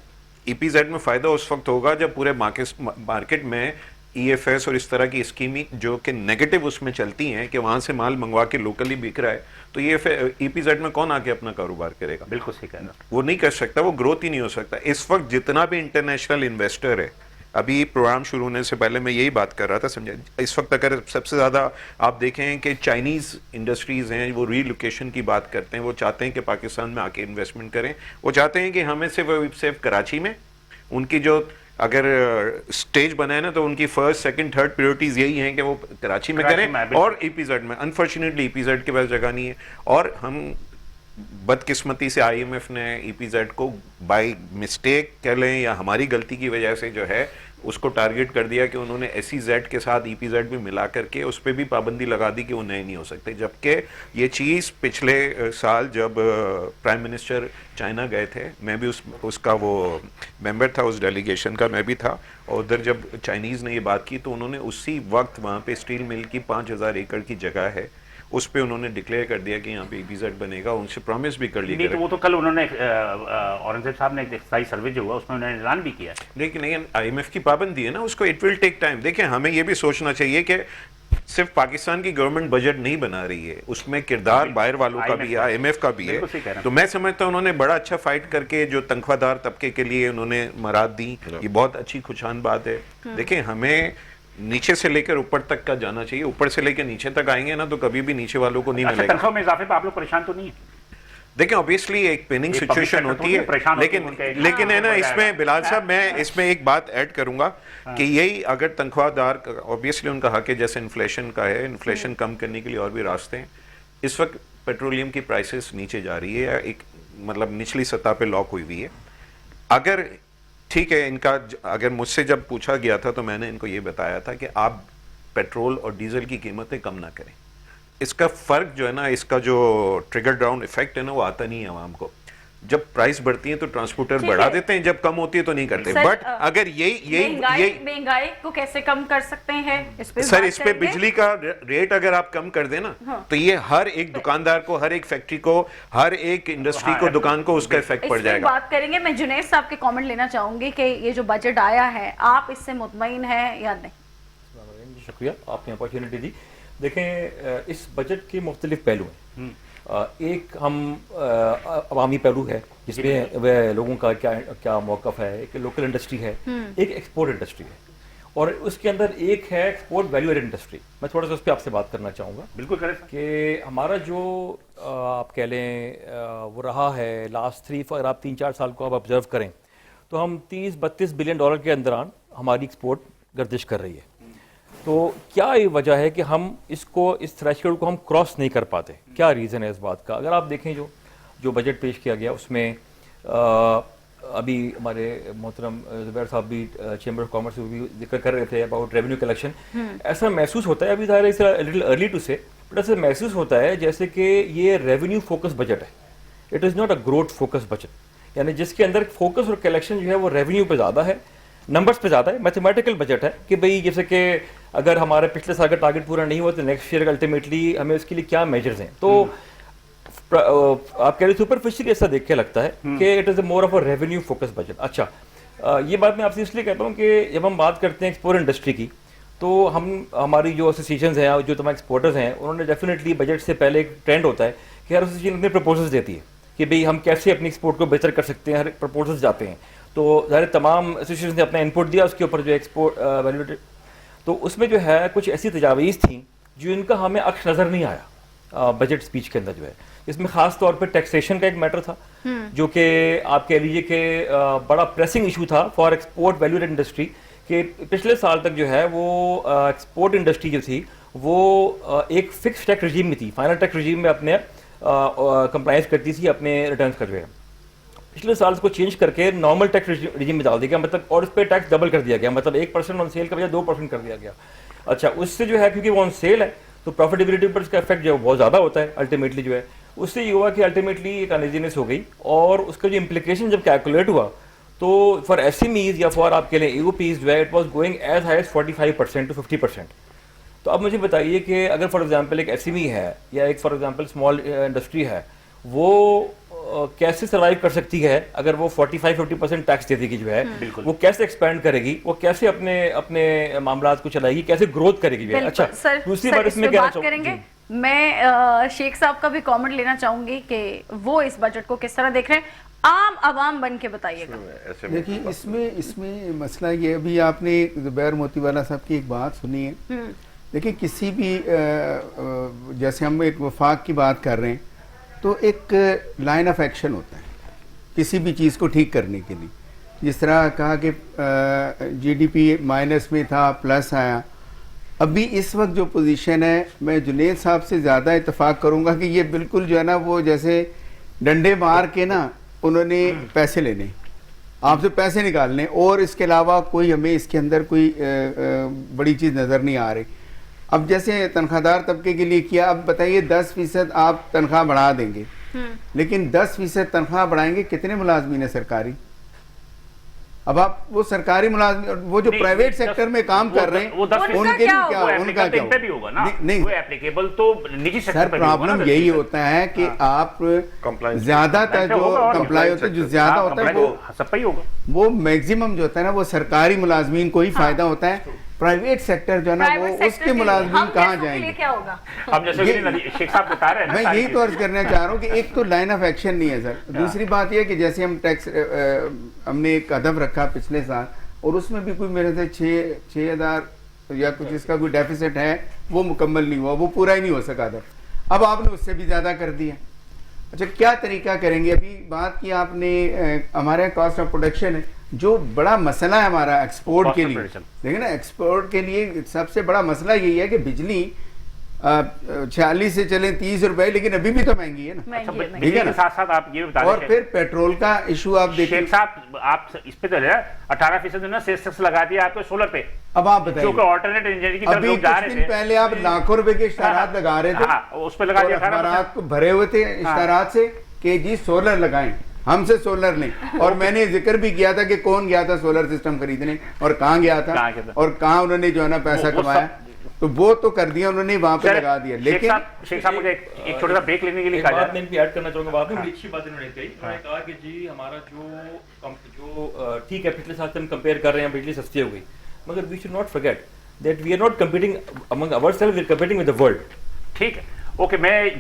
ईपीजेड में फायदा उस वक्त होगा जब पूरे मार्केट में ईएफएस और इस तरह की स्कीमी जो कि नेगेटिव उसमें चलती हैं कि वहां से माल मंगवा के लोकली बिक रहा है, तो ये ईपीजेड में कौन आके अपना कारोबार करेगा? बिल्कुल सही कहना, वो नहीं कर सकता, वो ग्रोथ ही नहीं हो सकता। इस वक्त जितना भी इंटरनेशनल इन्वेस्टर है, अभी प्रोग्राम शुरू होने से पहले मैं यही बात कर रहा था, समझे, इस वक्त अगर सबसे ज्यादा आप देखें कि चाइनीज इंडस्ट्रीज हैं, वो रीलोकेशन की बात करते हैं, वो चाहते हैं कि पाकिस्तान में आके इन्वेस्टमेंट करें। वो चाहते हैं कि हमें सिर्फ कराची में उनकी जो अगर स्टेज बना है ना, तो उनकी फर्स्ट सेकंड थर्ड प्रायोरिटीज यही हैं कि वो कराची में करें और ईपीजेड में। अनफॉर्चुनेटली ईपीजेड के पास जगह नहीं है, और हम बदकिस्मती से आईएमएफ ने ईपीजेड को बाय मिस्टेक कह लें या हमारी गलती की वजह से जो है उसको टारगेट कर दिया कि उन्होंने एसईजेड के साथ ईपीजेड भी मिला करके उस पर भी पाबंदी लगा दी कि वो नए नहीं हो सकते। जबकि ये चीज़ पिछले साल जब प्राइम मिनिस्टर चाइना गए थे, मैं भी उसका वो मेंबर था, उस डेलीगेशन का मैं भी था, और उधर जब चाइनीज़ ने ये बात की तो उन्होंने उसी वक्त वहाँ पे स्टील मिल की 5000 एकड़ की जगह है, उस पे उन्होंने डिक्लेयर कर दिया कि यहाँ पे ईपीजेड बनेगा, उनसे प्रॉमिस भी कर ली। नहीं तो वो तो कल उन्होंने औरंगजेब साहब ने एक स्थायी सर्वे जो हुआ उसमें उन्होंने ऐलान भी किया। लेकिन आईएमएफ की पाबंदी है ना, उसको इट विल टेक टाइम। देखें, हमें ये भी सोचना चाहिए कि सिर्फ पाकिस्तान की गवर्नमेंट बजट नहीं बना रही है, उसमें किरदार बाहर वालों का भी है, आईएमएफ का भी है। तो मैं समझता हूँ उन्होंने बड़ा अच्छा फाइट करके जो तनख्वाहदार तबके के लिए उन्होंने मराद दी, ये बहुत अच्छी खुशान बात है। देखें, हमें नीचे से लेकर ऊपर तक का जाना चाहिए, ऊपर से लेकर नीचे तक आएंगे ना तो कभी भी नीचे वालों को नहीं मिलेगा। तनख्वाह में इजाफे पे आप लोग परेशान तो नहीं है? देखिए, ऑब्वियसली एक पेनिंग सिचुएशन होती है, लेकिन है ना, इसमें बिलाल साहब मैं इसमें एक बात ऐड करूंगा कि यही अगर तनख्वाहदार, ऑब्वियसली उनका हक है, जैसे इन्फ्लेशन का है, इन्फ्लेशन कम करने के लिए और भी रास्ते हैं। इस वक्त पेट्रोलियम की प्राइसेस नीचे जा रही है, एक मतलब निचली सतह पे लॉक हुई हुई है। अगर ठीक है, इनका अगर मुझसे जब पूछा गया था तो मैंने इनको ये बताया था कि आप पेट्रोल और डीजल की कीमतें कम ना करें। इसका फर्क जो है ना, इसका जो ट्रिगर डाउन इफेक्ट है ना, वो आता नहीं है आवाम को। जब प्राइस बढ़ती है तो ट्रांसपोर्टर बढ़ा देते हैं, जब कम होती है तो नहीं करते। बट अगर यही महंगाई को कैसे कम कर सकते हैं, इस पे सर, इस पे बिजली का रेट अगर आप कम कर देना, तो ये हर एक दुकानदार को, हर एक फैक्ट्री को, हर एक इंडस्ट्री को, दुकान को उसका इफेक्ट पड़ जाएगा। बात करेंगे। मैं जुनैद साहब के कमेंट लेना चाहूंगी कि ये जो बजट आया है, आप इससे मुतमईन हैं या नहीं? शुक्रिया, आपने अपॉर्चुनिटी दी। देखें, इस बजट के मुख्तलिफ पहलू हैं। एक हम अवामी पहलू है जिसमें वह लोगों का क्या मौक़िफ़ है, एक लोकल इंडस्ट्री है, एक एक्सपोर्ट इंडस्ट्री है, اور اس کے اندر ایک ہے ایکسپورٹ ویلیو ایڈ انڈسٹری. میں تھوڑا سا اس پہ آپ سے بات کرنا چاہوں گا. بالکل کریں سر. کہ ہمارا جو آپ کہہ لیں وہ رہا ہے لاسٹ 3 اگر آپ 3-4 سال کو آپ آبزرو کریں تو ہم 30-32 بلین ڈالر کے اندران ہماری ایکسپورٹ گردش کر رہی ہے. تو کیا یہ وجہ ہے کہ ہم اس تھریشولڈ کو ہم کراس نہیں کر پاتے؟ کیا ریزن ہے اس بات کا؟ اگر آپ دیکھیں جو بجٹ پیش کیا گیا اس میں ابھی ہمارے محترم زبیر صاحب بھی چیمبر آف کامرس بھی ذکر کر رہے تھے اباؤٹ ریونیو کلیکشن. ایسا محسوس ہوتا ہے, ابھی ظاہر ہے لٹل ارلی ٹو سے, بٹ ایسا محسوس ہوتا ہے جیسے کہ یہ ریونیو فوکس بجٹ ہے. It is not a growth focus budget, یعنی جس کے اندر فوکس اور کلیکشن جو ہے وہ ریونیو پہ زیادہ ہے, نمبرز پہ زیادہ ہے, میتھمیٹیکل بجٹ ہے کہ بھئی جیسے کہ اگر ہمارے پچھلے سال کا ٹارگیٹ پورا نہیں ہوا تو نیکسٹ ایئر الٹیمیٹلی ہمیں اس کے لیے کیا میجرز ہیں. تو آپ کہہ رہے سپرفیشلی ایسا دیکھ کے لگتا ہے کہ it is a more of a revenue focus budget. اچھا, یہ بات میں آپ سے اس لیے کہتا ہوں کہ جب ہم بات کرتے ہیں ایکسپورٹ انڈسٹری کی تو ہماری جو ایسوسیشنز ہیں جو تمام ایکسپورٹرز ہیں انہوں نے ڈیفینیٹلی بجٹ سے پہلے ایک ٹرینڈ ہوتا ہے کہ ہر ایسوسیشن اپنے پرپوزلز دیتی ہے کہ بھئی ہم کیسے اپنی ایکسپورٹ کو بہتر کر سکتے ہیں. ہر پرپوزلز جاتے ہیں تو ظاہر تمام ایسوسیشن نے اپنا انپٹ دیا اس کے اوپر جو ایکسپورٹ ویلیویٹڈ, تو اس میں جو ہے کچھ ایسی تجاویز تھیں جو ان کا ہمیں عکس نظر نہیں آیا بجٹ اسپیچ کے اندر جو ہے. اس میں خاص طور پہ ٹیکسیشن کا ایک میٹر تھا جو کہ آپ کہہ لیجیے کہ بڑا پریسنگ ایشو تھا for export value add industry, کہ پچھلے سال تک جو ہے وہ ایکسپورٹ انڈسٹری جو تھی وہ ایک فکس ٹیکس رجیم میں تھی, فائنل ٹیکس رجیم میں اپنے کمپلائنس کرتی تھی اپنے ریٹرنس کا جو ہے. پچھلے سال اس کو چینج کر کے نارمل ٹیکس رجیم میں ڈال دیا گیا, مطلب اور اس پہ ٹیکس ڈبل کر دیا گیا, مطلب 1% آن سیل کا بجائے 2% کر دیا گیا. اچھا, اس سے جو ہے کیونکہ وہ آن سیل ہے تو پروفیٹیبلٹی پر اس کا افیکٹ جو ہے بہت زیادہ ہوتا ہے الٹیمیٹلی جو ہے. اس سے یہ ہوا کہ الٹیمیٹلی ایک انیزینس ہو گئی اور اس کا جو امپلیکیشن جب کیلکولیٹ ہوا تو فار ایس ایم ایز یا فار آپ کے لیے EU پیز جو ہے it was going as high as 45% to 50%. تو اب مجھے بتائیے کہ اگر فار ایگزامپل ایک ایس ایم ای ہے یا ایک فار ایگزامپل اسمال انڈسٹری ہے, وہ کیسے سروائیو کر سکتی ہے اگر وہ 45-50% ٹیکس دے دے گی جو ہے, وہ کیسے ایکسپینڈ کرے گی, وہ کیسے اپنے معاملات کو چلائے گی, کیسے گروتھ کرے گی. اچھا, دوسری بات اس میں کہنا چاہوں گی, میں شیخ صاحب کا بھی کامنٹ لینا چاہوں گی کہ وہ اس بجٹ کو کس طرح دیکھ رہے ہیں, عام عوام بن کے بتائیے گا. دیکھیے اس میں مسئلہ یہ, ابھی آپ نے زبیر موتی والا صاحب کی ایک بات سنی ہے. دیکھیں کسی بھی جیسے ہم ایک وفاق کی بات کر رہے ہیں تو ایک لائن آف ایکشن ہوتا ہے کسی بھی چیز کو ٹھیک کرنے کے لیے. جس طرح کہا کہ GDP مائنس میں تھا, پلس آیا. ابھی اس وقت جو پوزیشن ہے, میں جنید صاحب سے زیادہ اتفاق کروں گا کہ یہ بالکل جو ہے نا وہ جیسے ڈنڈے مار کے نا انہوں نے پیسے لینے, آپ سے پیسے نکالنے, اور اس کے علاوہ کوئی ہمیں اس کے اندر کوئی بڑی چیز نظر نہیں آ رہی. اب جیسے تنخواہ دار طبقے کے لیے کیا, اب بتائیے 10% آپ تنخواہ بڑھا دیں گے, لیکن 10% تنخواہ بڑھائیں گے کتنے ملازمین ہیں سرکاری؟ اب آپ وہ سرکاری ملازمین, وہ جو پرائیویٹ سیکٹر میں کام کر رہے ہیں ان کے لیے کیا, ان کا کیا ہوگا؟ نہیں سر, پرابلم یہی ہوتا ہے کہ آپ زیادہ تر جو کمپلائی ہوتا ہے, جو زیادہ ہوتا ہے وہ میکزیمم جو ہوتا ہے نا وہ سرکاری ملازمین کو ہی فائدہ ہوتا ہے. پرائیویٹ سیکٹر جو ہے نا وہ اس کے ملازمین کہاں جائیں گے؟ میں یہی تو عرض کرنا چاہ رہا ہوں کہ ایک تو لائن آف ایکشن نہیں ہے سر. دوسری بات یہ کہ جیسے ہم ٹیکس ہم نے ایک ہدف رکھا پچھلے سال, اور اس میں بھی کوئی میرے سے 6,000 یا کچھ اس کا کوئی ڈیفیسٹ ہے, وہ مکمل نہیں ہوا, وہ پورا ہی نہیں ہو سکا تھا. اب آپ نے اس سے بھی زیادہ کر دیا. اچھا, کیا طریقہ کریں گے؟ ابھی بات کی آپ نے ہمارے کاسٹ آف پروڈکشن ہے جو بڑا مسئلہ ہے ہمارا ایکسپورٹ کے لیے. دیکھیں نا, ایکسپورٹ کے لیے سب سے بڑا مسئلہ یہی ہے کہ بجلی 46 سے چلیں 30 روپے, لیکن ابھی بھی تو مہنگی ہے نا. ٹھیک ہے نا, ساتھ ساتھ آپ یہ بتا دیں, اور پھر پیٹرول کا ایشو آپ دیکھیں. شیخ صاحب آپ اس پہ 18% نے سیس لگا دیا آپ کو سولر پہ, اب آپ بتائیے, جو کہ آلٹرنیٹ انرجی کی طرف ابھی لوگ جا رہے کچھ تھے, دن پہلے آپ لاکھوں روپے کے اشتہارات لگا رہے تھے, اس پہ لگا دیا, اخبارات کو بھرے ہوئے تھے اشتہارات سے کہ جی سولر لگائیں, ہم سے سولر نہیں. اور میں نے ذکر بھی کیا تھا کہ کون گیا تھا سولر سسٹم خریدنے اور کہاں گیا تھا اور کہاں انہوں نے جو ہے نا پیسہ کمایا, تو وہ تو کر دیا انہوں نے, وہاں پہ لگا دیا. لیکن شیخ صاحب مجھے ایک چھوٹا سا بریک لینے کے لیے بات میں ان کی ایڈ کرنا چاہوں گا. بات میں بڑی اچھی بات انہوں نے کہی, انہوں نے کہا کہ جی ہمارا جو ٹھیک ہے پچھلے سال سے ہم کمپیئر کر رہے ہیں بجلی سستی ہو گئی, مگر we should not forget that we are not competing among our self, we are competing with the world. ٹھیک ہے, اوکے. میں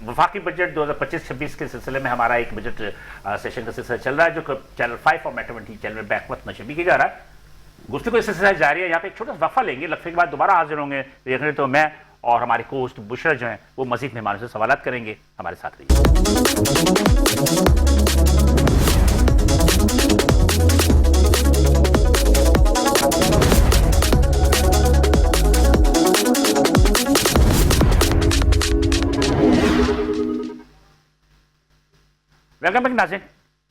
وفاقی بجٹ 2025-26 کے سلسلے میں ہمارا ایک بجٹ سیشن کا سلسلہ چل رہا ہے جو چینل 5 اور میٹرو 20 چینل میں بیک وقت نشر بھی کیا جا رہا ہے. गुफ्तगू सिलसिला जारी है। यहाँ पे एक छोटा सा वक्फा लेंगे, वक्फे के बाद दोबारा हाजिर होंगे। देखने तो मैं और हमारे कोस्ट बुशरा जो हैं वो मजीद मेहमानों से सवालात करेंगे। हमारे साथ रहिए। वेलकम बैक नाज़रीन।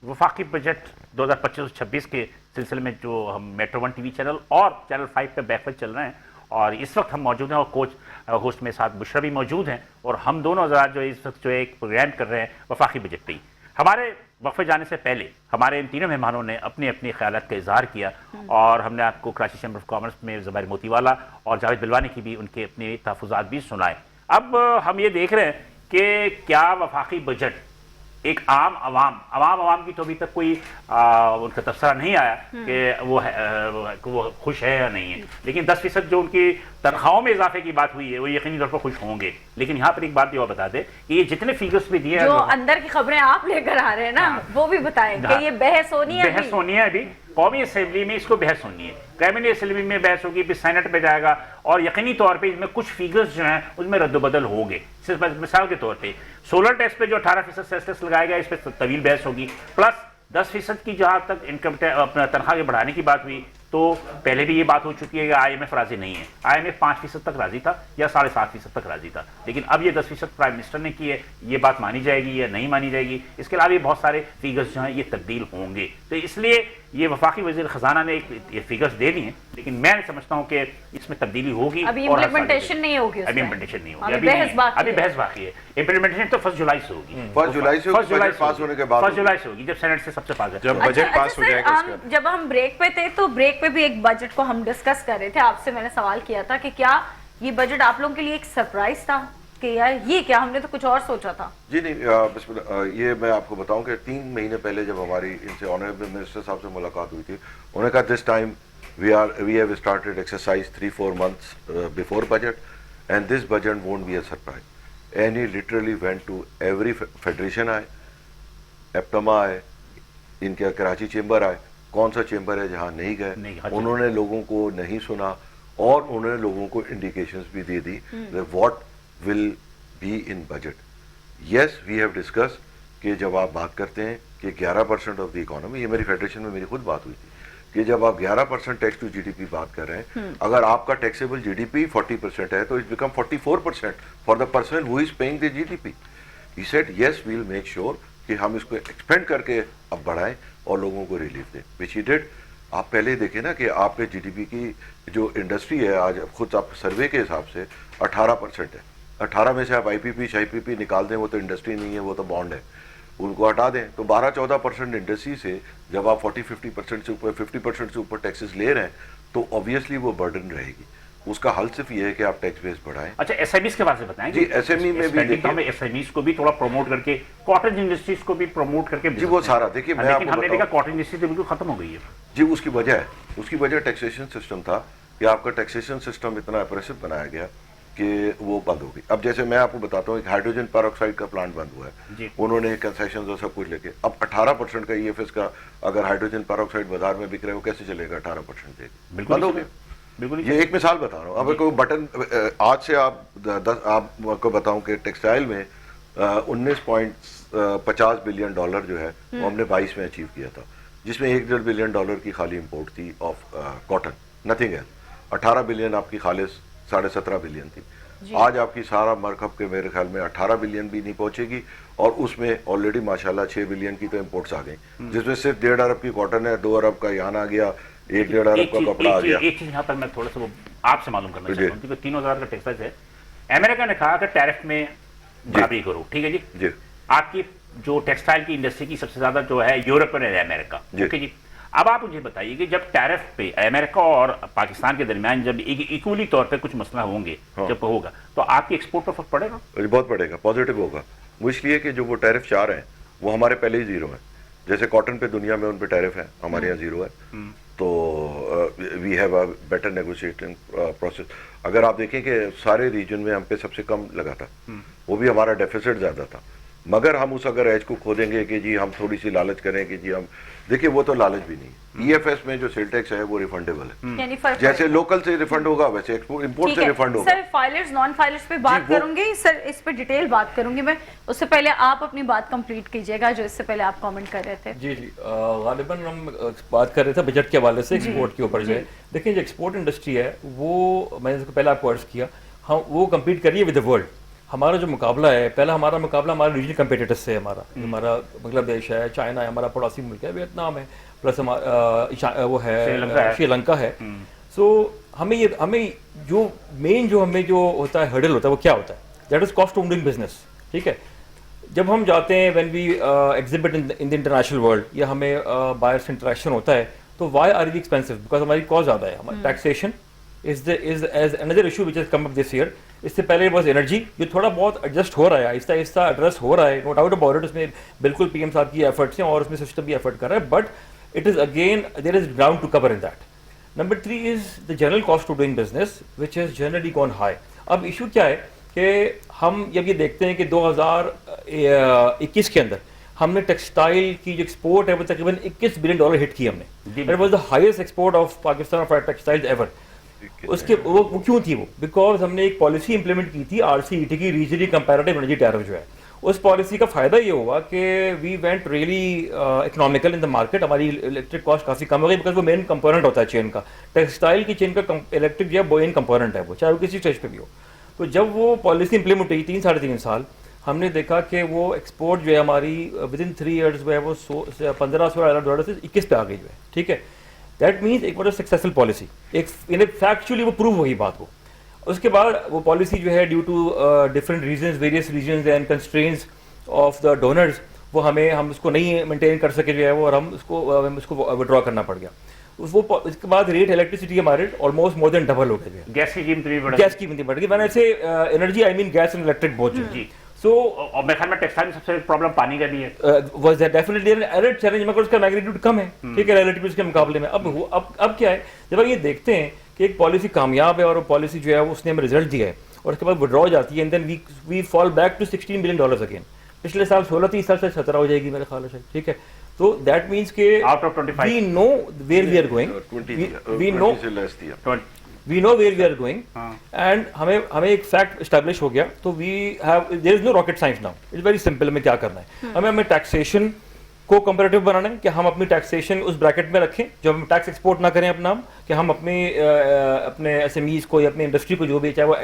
वफाकी बजट 2025-26 के सिलसिले में जो हम मेट्रो 1 टीवी चैनल और चैनल 5 पे बैकवर्ड चल रहे हैं, और इस वक्त हम मौजूद हैं और कोच होस्ट में साथ बुशरा भी मौजूद हैं, और हम दोनों हज़रात जो इस वक्त जो एक प्रोग्राम कर रहे हैं वफाकी बजट पे ही। हमारे वक्फे जाने से पहले हमारे इन तीनों मेहमानों ने अपनी अपनी ख्यालात का इजहार किया, और हमने आपको कराची चैम्बर ऑफ कॉमर्स में ज़ुबैर मोतीवाला और जावेद बिलवानी की भी उनके अपने तहफ़्फ़ुज़ात भी सुनाए। अब हम ये देख रहे हैं कि क्या वफाकी बजट एक आम आवाम की तो अभी तक कोई उनका तबसरा नहीं आया कि वो खुश है या नहीं है, लेकिन 10% जो उनकी तनख्वाहों में इजाफे की बात हुई है वो यकीनी तौर पर खुश होंगे। लेकिन यहाँ पर एक बात भी और बता दे कि ये जितने फिगर्स भी दिए जो अंदर की खबरें आप लेकर आ रहे हैं ना, वो भी बताएं कि ये बहस होनी है अभी कौमी असेंबली में, इसको बहस होनी है, कैबिनेट असेंबली में बहस होगी, फिर सेनेट पे जाएगा, और यकीनी तौर पे इसमें कुछ फिगर्स जो हैं उसमें रद्दबदल होंगे। सिर्फ मिसाल के तौर पे सोलर टैक्स पे जो 18% सेस टैक्स लगाया गया, इस पर तवील बहस होगी। प्लस 10% की जहाँ तक इनकम अपना तनख्वाह के बढ़ाने की बात हुई, तो पहले भी ये बात हो चुकी है कि IMF राजी नहीं है। IMF 5% तक राजी था या 7.5% तक राजी था, लेकिन अब ये 10% प्राइम मिनिस्टर ने की है। ये बात मानी जाएगी या नहीं मानी जाएगी, इसके अलावा बहुत सारे फिगर्स जो हैं ये तब्दील होंगे। तो इसलिए ये वफाकी वज़ीर ख़जाना ने ये फिगर्स दे दी हैं, लेकिन मैं समझता हूँ कि इसमें तब्दीली होगी। अभी इम्प्लीमेंटेशन नहीं होगी, अभी इम्प्लीमेंटेशन नहीं होगी, अभी बहस बाकी है। इम्प्लीमेंटेशन तो 1 जुलाई से होगी, 1 जुलाई से पास होने के बाद 1 जुलाई से होगी, जब सेनेट से सबसे पास जब बजट पास हो जाएगा। जब हम ब्रेक पे थे तो ब्रेक पे भी एक बजट को हम डिस्कस कर रहे थे, आपसे मैंने सवाल किया था कि क्या ये बजट आप लोगों के लिए एक सरप्राइज था कि यार ये क्या, हमने तो कुछ और सोचा था। जी नहीं, ये मैं आपको बताऊं कि 3 महीने पहले जब हमारी इनसे ऑनरेबल मिनिस्टर साहब से मुलाकात हुई थी, उन्होंने कहा this time we have started exercise 3-4 months before budget, and this budget won't be a surprise. And he literally went to every federation आए, एप्टमा आए, इनके कराची चेंबर आए, कौन सा चेंबर है जहाँ नहीं गए, उन्होंने लोगों को नहीं सुना, और उन्होंने लोगों को इंडिकेशंस भी दे दी what will be in budget. Yes, we have discussed कि जब आप बात करते हैं कि 11% ऑफ द इकोनॉमी, ये मेरी फेडरेशन में मेरी खुद बात हुई थी कि जब आप 11% टैक्स टू जीडीपी बात कर रहे हैं, अगर आपका टैक्सेबल जीडीपी 40% है तो it become 44% for the person who is paying the GDP. He said yes we will make sure कि हम इसको एक्सपेंड करके अब बढ़ाएं और लोगों को रिलीफ दें, विच ही डिड। आप पहले देखें ना कि आपके जीडीपी की जो इंडस्ट्री है आज खुद आप सर्वे के हिसाब से 18% है। 18 में से आप IPP निकाल दें, वो तो इंडस्ट्री नहीं है, वो तो बॉन्ड है, उनको हटा दें तो 12-14% इंडस्ट्री से जब आप 40-50% से ऊपर 50% से ऊपर टैक्सेस ले रहे हैं तो ऑब्वियसली वो बर्डन रहेगी। उसका हल सिर्फ ये है कि आप टैक्स बेस बढ़ाएं। अच्छा, SMEs के बारे में बताएं जी। SME में भी देखिए, हमें SMEs को भी थोड़ा प्रमोट करके, कॉटेज इंडस्ट्रीज को भी प्रमोट करके जी वो सारा देखिए, मैं लेकिन हमने देखा कॉटेज इंडस्ट्री तो बिल्कुल खत्म हो गई है जी। उसकी वजह टैक्सेशन सिस्टम था कि आपका टैक्सेशन सिस्टम इतना अप्रेसिव बनाया गया कि वो बंद हो गई। अब जैसे मैं आपको बताता हूँ, एक हाइड्रोजन पेरोक्साइड का प्लांट बंद हुआ है, उन्होंने कंसेशन और सब कुछ लेके अब 18% का EFS का अगर हाइड्रोजन पेरोक्साइड बाजार में बिक रहा है, वो कैसे चलेगा 18% देगा, बंद हो गया। बिल्कुल, ये एक मिसाल बता रहा हूँ। अब कोई बटन आज से आपको बताऊं कि टेक्सटाइल में 19.50 बिलियन डॉलर जो है वो हमने 22 में अचीव किया था, जिसमें $1.5 बिलियन की खाली इंपोर्ट थी of cotton, nothing else. 18 billion आपकी खालिस 17.5 बिलियन थी। आज आपकी सारा मरकब के मेरे ख्याल में 18 बिलियन भी नहीं पहुंचेगी, और उसमें ऑलरेडी माशाल्लाह 6 बिलियन की तो इंपोर्ट्स आ गई, जिसमें सिर्फ 1.5 अरब की कॉटन है, 2 अरब का यान आ गया, 1.5 अरब का कपड़ा आ गया। एक चीज यहाँ पर मैं थोड़ा सा आपसे मालूम करना चाहता हूँ, क्योंकि 3,000 का टैक्स है। अमेरिका ने कहा कि टैरिफ में बराबरी करो, ठीक है जी। आपकी जो टेक्सटाइल की इंडस्ट्री की सबसे ज्यादा जो है यूरोप में है अमेरिका, ओके जी। अब आप मुझे बताइए कि जब टैरिफ पे अमेरिका और पाकिस्तान के दरमियान जब इक्वली तौर पे कुछ मसला होंगे, जब होगा तो आपकी एक्सपोर्ट पर फर्क पड़ेगा? बहुत पड़ेगा, पॉजिटिव होगा। वो इसलिए कि जो वो टैरिफ चाह रहे हैं वो हमारे पहले ही जीरो है। जैसे कॉटन पे दुनिया में उन पे टैरिफ है, हमारे यहाँ जीरो है, तो we have a better negotiating process. अगर आप देखें कि सारे रीजन में हम पे सबसे कम लगा था, वो भी हमारा डेफिसिट ज़्यादा था, मगर हम उस अगर एज को खोदेंगे कि जी हम थोड़ी सी लालच करें कि जी हम देखिए वो तो लालच भी नहीं है। ईएफएस में जो सेल टैक्स है वो रिफंडेबल है, यानी फर्क जैसे लोकल से रिफंड होगा वैसे इंपोर्ट ठीक से है रिफंड होगा। सर, फाइलर्स नॉन फाइलर्स पे बात करूंगी सर, इस पे डिटेल बात करूंगी मैं, उससे पहले आप अपनी बात कंप्लीट कीजिएगा जो इससे पहले आप कमेंट कर रहे थे। जी जी, गालिबन हम बात कर रहे थे बजट के हवाले से एक्सपोर्ट के ऊपर जो है। देखिए जो एक्सपोर्ट इंडस्ट्री है वो, मैंने इसको पहले आपको अर्ज किया, हम वो कम्पीट कर रही है विद द वर्ल्ड। हमारा जो मुकाबला है, पहला हमारा मुकाबला हमारे रीजनल कंपटीटर्स से है। हमारा बांग्लादेश है, चाइना है, हमारा पड़ोसी मुल्क है, वियतनाम है, प्लस हमारा वो है श्रीलंका है। सो हमें जो मेन जो हमें जो होता है हर्डल होता है वो क्या होता है, that is cost of doing business. ठीक है, जब हम जाते हैं when we exhibit in the international world या हमें बायर से इंटरेक्शन होता है, तो why are we expensive? Because हमारी कॉस्ट ज़्यादा है। हमारी taxation is as another issue which has come up this year. इससे पहले बस एनर्जी जो थोड़ा बहुत एडजस्ट हो रहा है, आहिस्ता आहिस्ता एड्रेस हो रहा है, नो डाउट अबाउट इट। उसमें बिल्कुल पीएम साहब की एफर्ट्स हैं और उसमें सिस्टम भी एफर्ट कर रहा है, but it is again there is ground to cover in that. Number 3 is the general cost of doing business which has generally gone high. अब इशू क्या है कि हम जब ये देखते हैं कि 2021 के अंदर हमने टेक्सटाइल की जो एक्सपोर्ट है वो तकरीबन $21 बिलियन हिट की हमने। It was the highest export of Pakistan of textiles ever. उसके वो क्यों थी वो? बिकॉज हमने एक पॉलिसी इंप्लीमेंट की थी RCET की, रीजनली कंपैरेटिव एनर्जी टैरिफ जो है। उस पॉलिसी का फायदा ये हुआ कि we went really economical in the market. हमारी इलेक्ट्रिक कॉस्ट काफ़ी कम हो गई, बिकॉज वो मेन कंपोनेंट होता है चेन का। टेक्सटाइल की चेन का इलेक्ट्रिक जो है वो मेन कंपोनेंट है वो, चाहे वो किसी स्टेज पे भी हो। तो जब वो पॉलिसी इंप्लीमेंट हुई 3-3.5 साल, हमने देखा कि वो एक्सपोर्ट जो है हमारी विद इन 3 ईयर्स जो है वो $1500 से 21 पे आ गई जो है। ठीक है, दैट मीन्स एक बार सक्सेसफुल पॉलिसी, एक फैक्चुअली वो प्रूव हुई बात को। उसके बाद वो पॉलिसी जो है due to different reasons, various reasons and constraints of the donors, वो हम उसको नहीं मेंटेन कर सके जो है वो, और हम उसको विड्रॉ करना पड़ गया। उसके बाद रेट इलेक्ट्रिसिटी हमारे ऑलमोस्ट मोर देन डबल हो गए। गैस की कीमत भी बढ़ गई। मैंने से energy I mean gas and electric both जी। सो और मेरे ख्याल में टेक्सटाइल में सबसे प्रॉब्लम पानी का भी है। Was that definitely an added challenge, मगर उसका मैग्नीट्यूड कम है। ठीक है, रिलेटिव उसके मुकाबले में। अब क्या है, जब आप ये देखते हैं कि एक पॉलिसी कामयाब है और वो पॉलिसी जो है वो उसने हमें रिजल्ट दिया है और उसके बाद विड्रॉ जाती है, and then we fall back to $16 billion again. पिछले साल 16-30 साल से 17 हो जाएगी मेरे ख्याल से। ठीक है, तो दैट मीन्स के out of 25 we know where we are going, we know where we are going, and हमें एक फैक्ट एस्टैब्लिश हो गया। तो there is no rocket science now, it's very simple। हमें क्या करना है, हमें टैक्सेशन को कंपैरेटिव बनाना है कि हम अपनी टैक्सेशन उस ब्रैकेट में रखें जो हम टैक्स एक्सपोर्ट ना करें अपना, कि हम अपने SMEs को या अपनी इंडस्ट्री को जो भी, चाहे वो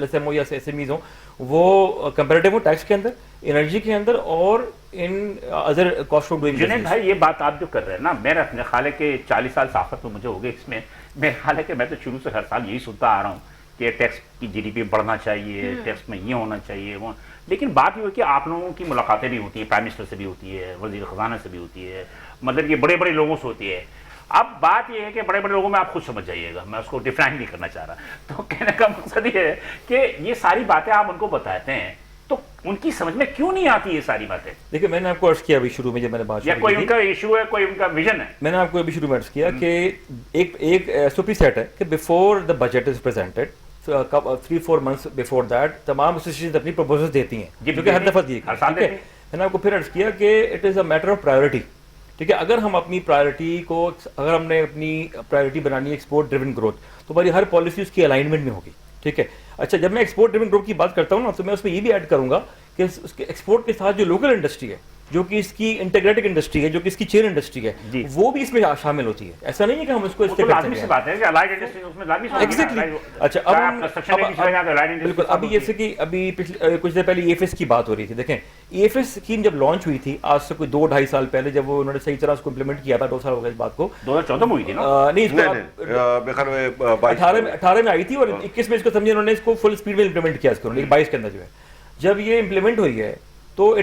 LSMO या SMEs हो, वो कंपैरेटिव हो टैक्स के अंदर, एनर्जी के अंदर और in other cost of doing. Junaid भाई, ये बात आप जो कर रहे हैं ना, मेरा अपने ख्याल है कि 40 साल साखत तो मुझे हो गए इसमें। मेरा ख्याल है कि मैं तो शुरू से हर साल यही सुनता आ रहा हूँ कि टैक्स की GDP बढ़ना चाहिए, टैक्स में ये होना चाहिए वो। लेकिन बात ये हो कि आप लोगों की मुलाकातें भी होती हैं, प्राइम मिनिस्टर से भी होती है, वज़ीर ख़जाना से भी होती है, मतलब ये बड़े बड़े लोगों से होती है। अब बात ये है कि बड़े बड़े लोगों में आप खुद समझ जाइएगा, मैं उसको डिफाइन नहीं करना चाह रहा। तो कहने का मकसद ये है कि ये सारी बातें आप उनको बताते हैं तो उनकी समझ में क्यों नहीं आती ये सारी बातें? देखिए, मैंने आपको अर्ज किया अभी शुरू में जब मैंने बात, या कोई उनका इशू है, कोई उनका विजन है। मैंने आपको अभी शुरू में अर्ज किया कि एक SOP सेट है कि before the budget is presented 3-4 months before that तमाम एसोसिएशन अपनी प्रपोजल्स देती हैं, जो कि हर दफा दी है। मैंने आपको फिर अर्ज किया कि it is a matter of priority. ठीक है, अगर हम अपनी प्रायोरिटी को, अगर हमने अपनी प्रायोरिटी बनानी है एक्सपोर्ट ड्रिवन ग्रोथ, तो हमारी हर पॉलिसी उसकी अलाइनमेंट में होगी। ठीक है, अच्छा, जब मैं एक्सपोर्ट ड्रिवन ग्रोथ की बात करता हूँ ना, तो मैं उसमें ये भी ऐड करूंगा कि उसके एक्सपोर्ट के साथ जो लोकल इंडस्ट्री है, जो कि इसकी इंटीग्रेटेड इंडस्ट्री है, जो कि इसकी चेन इंडस्ट्री है, वो भी इसमें शामिल होती है। ऐसा नहीं है कि हम इसको अच्छा, अब बिल्कुल अभी जैसे कि अभी पिछले कुछ देर पहले EFS की बात हो रही थी। देखें, EFS स्कीम जब लॉन्च हुई थी आज से कोई 2-2.5 साल पहले, जब वो उन्होंने सही तरह उसको इम्प्लीमेंट किया था, 2 साल हो गए इस बात को। 2014 में हुई थी ना? नहीं, 18 में आई थी और 21 में इसको समझे उन्होंने इसको फुल स्पीड में इम्प्लीमेंट किया इसको 22 के अंदर जो है। जब ये इम्प्लीमेंट हुई है तो